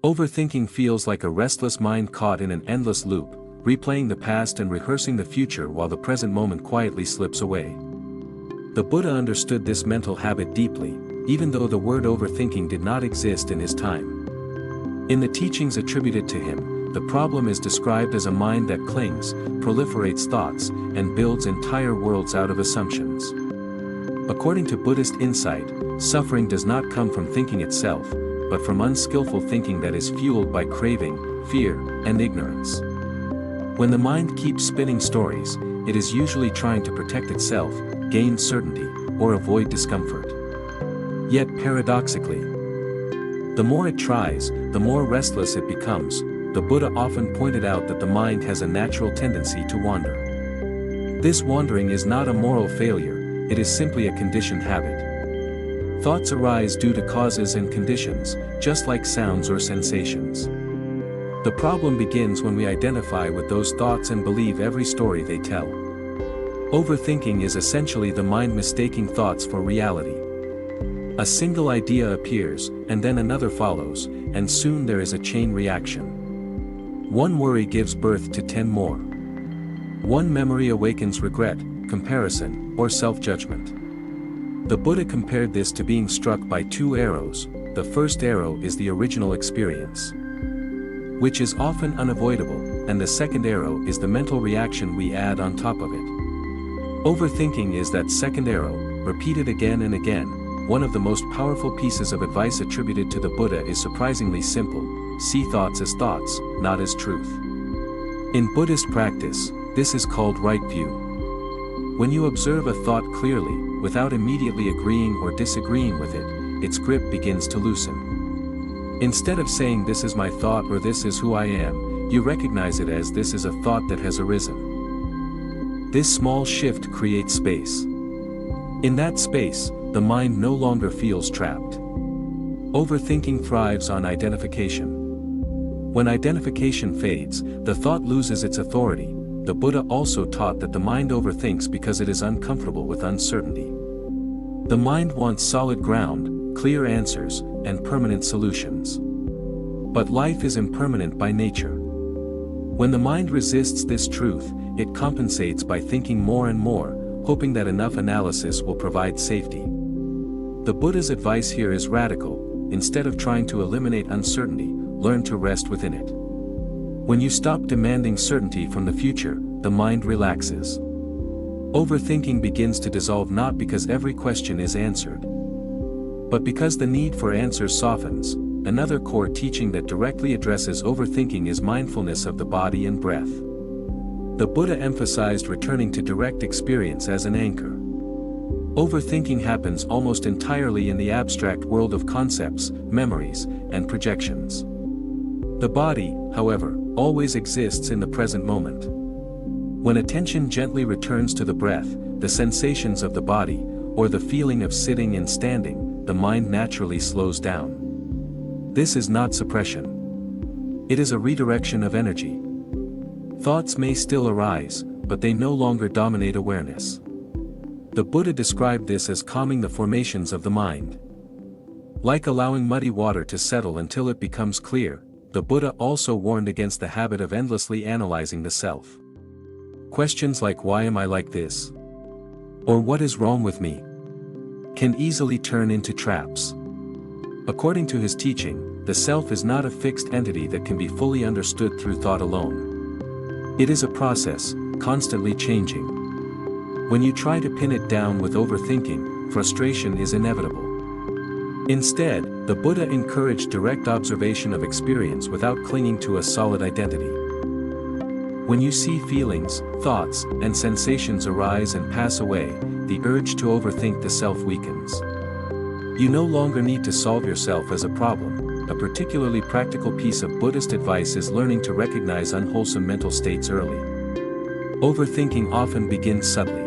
Overthinking feels like a restless mind caught in an endless loop, replaying the past and rehearsing the future while the present moment quietly slips away. The Buddha understood this mental habit deeply, even though the word overthinking did not exist in his time. In the teachings attributed to him, the problem is described as a mind that clings, proliferates thoughts, and builds entire worlds out of assumptions. According to Buddhist insight, suffering does not come from thinking itself, but from unskillful thinking that is fueled by craving, fear, and ignorance. When the mind keeps spinning stories, it is usually trying to protect itself, gain certainty, or avoid discomfort. Yet paradoxically, the more it tries, the more restless it becomes. The Buddha often pointed out that the mind has a natural tendency to wander. This wandering is not a moral failure, it is simply a conditioned habit. Thoughts arise due to causes and conditions, just like sounds or sensations. The problem begins when we identify with those thoughts and believe every story they tell. Overthinking is essentially the mind mistaking thoughts for reality. A single idea appears, and then another follows, and soon there is a chain reaction. One worry gives birth to 10 more. One memory awakens regret, comparison, or self-judgment. The Buddha compared this to being struck by two arrows. The first arrow is the original experience, which is often unavoidable, and the second arrow is the mental reaction we add on top of it. Overthinking is that second arrow, repeated again and again. One of the most powerful pieces of advice attributed to the Buddha is surprisingly simple: see thoughts as thoughts, not as truth. In Buddhist practice, this is called right view. When you observe a thought clearly, without immediately agreeing or disagreeing with it, its grip begins to loosen. Instead of saying this is my thought or this is who I am, you recognize it as this is a thought that has arisen. This small shift creates space. In that space, the mind no longer feels trapped. Overthinking thrives on identification. When identification fades, the thought loses its authority. The Buddha also taught that the mind overthinks because it is uncomfortable with uncertainty. The mind wants solid ground, clear answers, and permanent solutions. But life is impermanent by nature. When the mind resists this truth, it compensates by thinking more and more, hoping that enough analysis will provide safety. The Buddha's advice here is radical: instead of trying to eliminate uncertainty, learn to rest within it. When you stop demanding certainty from the future, the mind relaxes. Overthinking begins to dissolve not because every question is answered, but because the need for answers softens. Another core teaching that directly addresses overthinking is mindfulness of the body and breath. The Buddha emphasized returning to direct experience as an anchor. Overthinking happens almost entirely in the abstract world of concepts, memories, and projections. The body, however, always exists in the present moment. When attention gently returns to the breath, the sensations of the body, or the feeling of sitting and standing, the mind naturally slows down. This is not suppression. It is a redirection of energy. Thoughts may still arise, but they no longer dominate awareness. The Buddha described this as calming the formations of the mind. Like allowing muddy water to settle until it becomes clear, the Buddha also warned against the habit of endlessly analyzing the self. Questions like "Why am I like this?" or "What is wrong with me?" can easily turn into traps. According to his teaching, the self is not a fixed entity that can be fully understood through thought alone. It is a process, constantly changing. When you try to pin it down with overthinking, frustration is inevitable. Instead, the Buddha encouraged direct observation of experience without clinging to a solid identity. When you see feelings, thoughts, and sensations arise and pass away, the urge to overthink the self weakens. You no longer need to solve yourself as a problem. A particularly practical piece of Buddhist advice is learning to recognize unwholesome mental states early. Overthinking often begins subtly.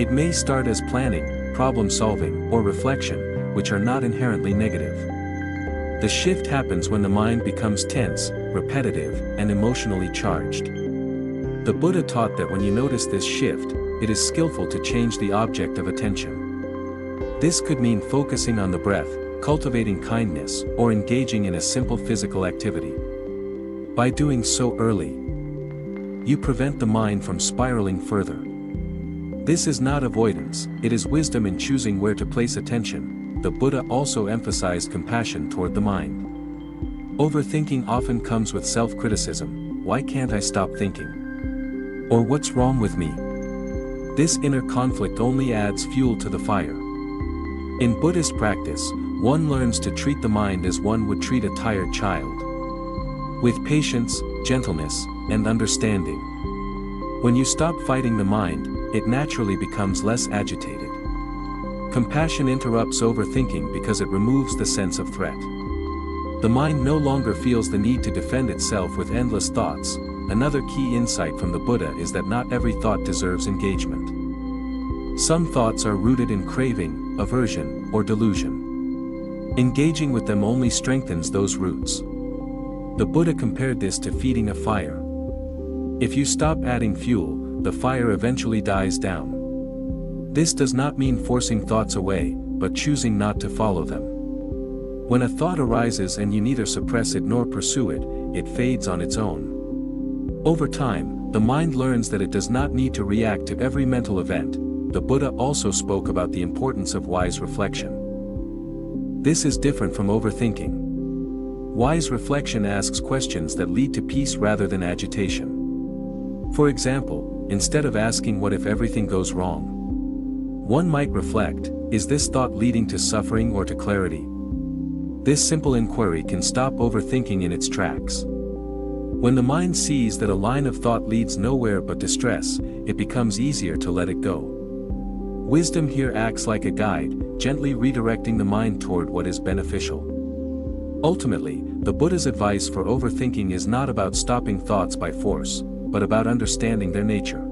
It may start as planning, problem solving, or reflection, which are not inherently negative. The shift happens when the mind becomes tense, repetitive, and emotionally charged. The Buddha taught that when you notice this shift, it is skillful to change the object of attention. This could mean focusing on the breath, cultivating kindness, or engaging in a simple physical activity. By doing so early, you prevent the mind from spiraling further. This is not avoidance, it is wisdom in choosing where to place attention. The Buddha also emphasized compassion toward the mind. Overthinking often comes with self-criticism. Why can't I stop thinking? Or what's wrong with me? This inner conflict only adds fuel to the fire. In Buddhist practice, one learns to treat the mind as one would treat a tired child. With patience, gentleness, and understanding. When you stop fighting the mind, it naturally becomes less agitated. Compassion interrupts overthinking because it removes the sense of threat. The mind no longer feels the need to defend itself with endless thoughts. Another key insight from the Buddha is that not every thought deserves engagement. Some thoughts are rooted in craving, aversion, or delusion. Engaging with them only strengthens those roots. The Buddha compared this to feeding a fire. If you stop adding fuel, the fire eventually dies down. This does not mean forcing thoughts away, but choosing not to follow them. When a thought arises and you neither suppress it nor pursue it, it fades on its own. Over time, the mind learns that it does not need to react to every mental event. The Buddha also spoke about the importance of wise reflection. This is different from overthinking. Wise reflection asks questions that lead to peace rather than agitation. For example, instead of asking what if everything goes wrong, one might reflect, is this thought leading to suffering or to clarity? This simple inquiry can stop overthinking in its tracks. When the mind sees that a line of thought leads nowhere but distress, it becomes easier to let it go. Wisdom here acts like a guide, gently redirecting the mind toward what is beneficial. Ultimately, the Buddha's advice for overthinking is not about stopping thoughts by force, but about understanding their nature.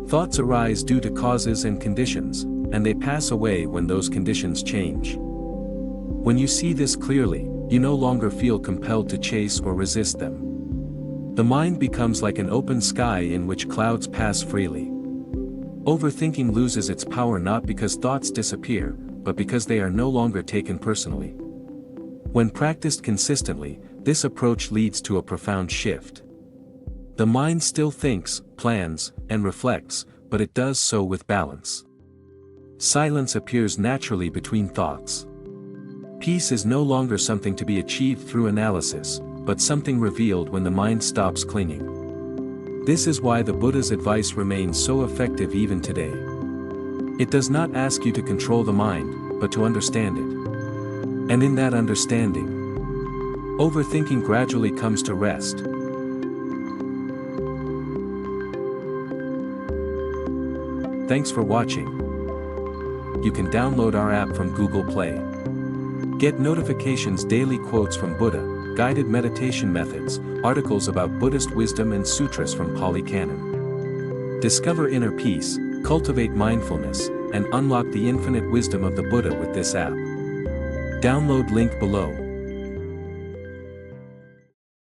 Thoughts arise due to causes and conditions, and they pass away when those conditions change. When you see this clearly, you no longer feel compelled to chase or resist them. The mind becomes like an open sky in which clouds pass freely. Overthinking loses its power not because thoughts disappear, but because they are no longer taken personally. When practiced consistently, this approach leads to a profound shift. The mind still thinks, plans, and reflects, but it does so with balance. Silence appears naturally between thoughts. Peace is no longer something to be achieved through analysis, but something revealed when the mind stops clinging. This is why the Buddha's advice remains so effective even today. It does not ask you to control the mind, but to understand it. And in that understanding, overthinking gradually comes to rest. Thanks for watching. You can download our app from Google Play. Get notifications, daily quotes from Buddha, guided meditation methods, articles about Buddhist wisdom and sutras from Pali Canon. Discover inner peace, cultivate mindfulness, and unlock the infinite wisdom of the Buddha with this app. Download link below.